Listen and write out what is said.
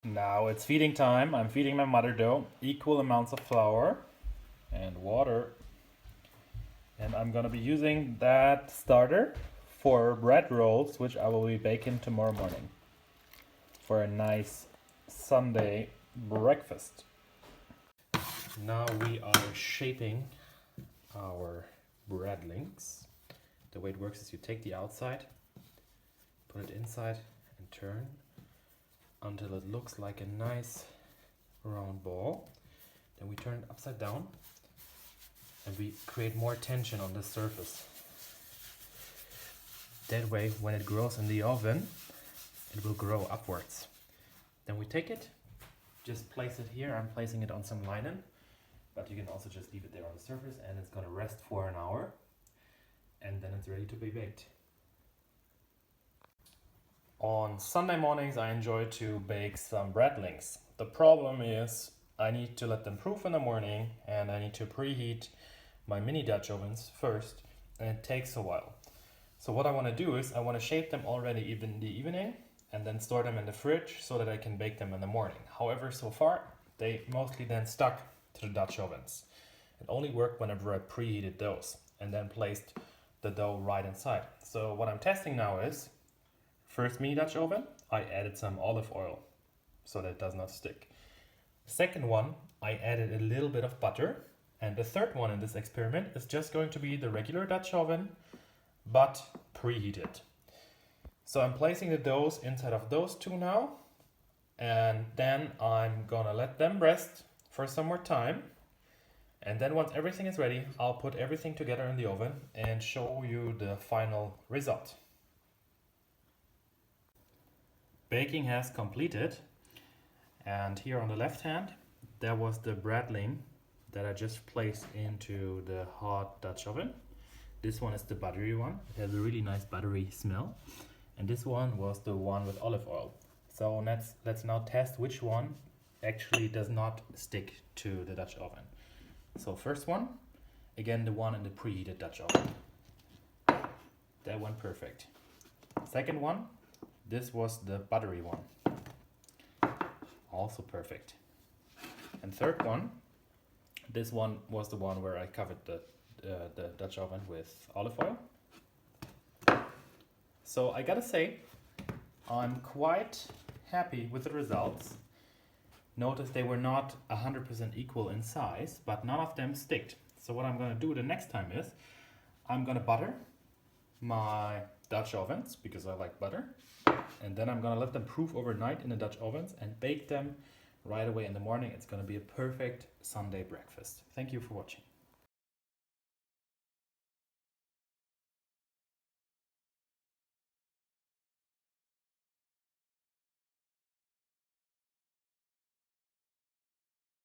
Now it's feeding time. I'm feeding my mother dough, equal amounts of flour and water. And I'm gonna be using that starter for bread rolls, which I will be baking tomorrow morning for a nice Sunday breakfast. Now we are shaping our bread links. The way it works is you take the outside, put it inside and turn until it looks like a nice round ball. Then we turn it upside down and we create more tension on the surface. That way, when it grows in the oven, it will grow upwards. Then we take it, just place it here. I'm placing it on some linen, but you can also just leave it there on the surface and it's gonna rest for an hour and then it's ready to be baked. On Sunday mornings, I enjoy to bake some bread links. The problem is I need to let them proof in the morning and I need to preheat my mini Dutch ovens first, and it takes a while. So what I want to do is I want to shape them already in the evening and then store them in the fridge so that I can bake them in the morning. However, so far they mostly then stuck to the Dutch ovens. It only worked whenever I preheated those and then placed the dough right inside. So what I'm testing now is, first mini Dutch oven, I added some olive oil so that it does not stick. Second one, I added a little bit of butter. And the third one in this experiment is just going to be the regular Dutch oven, but preheated. So I'm placing the doughs inside of those two now, and then I'm gonna let them rest for some more time. And then once everything is ready, I'll put everything together in the oven and show you the final result. Baking has completed, and here on the left hand, there was the breadling that I just placed into the hot Dutch oven. This one is the buttery one. It has a really nice buttery smell. And this one was the one with olive oil. So let's now test which one actually does not stick to the Dutch oven. So first one, again the one in the preheated Dutch oven. That went perfect. Second one, this was the buttery one. Also perfect. And third one, this one was the one where I covered the Dutch oven with olive oil. So I gotta say, I'm quite happy with the results. Notice they were not 100% equal in size, but none of them sticked. So what I'm gonna do the next time is, I'm gonna butter my Dutch ovens, because I like butter. And then I'm gonna let them proof overnight in the Dutch ovens and bake them right away in the morning. It's gonna be a perfect Sunday breakfast. Thank you for watching.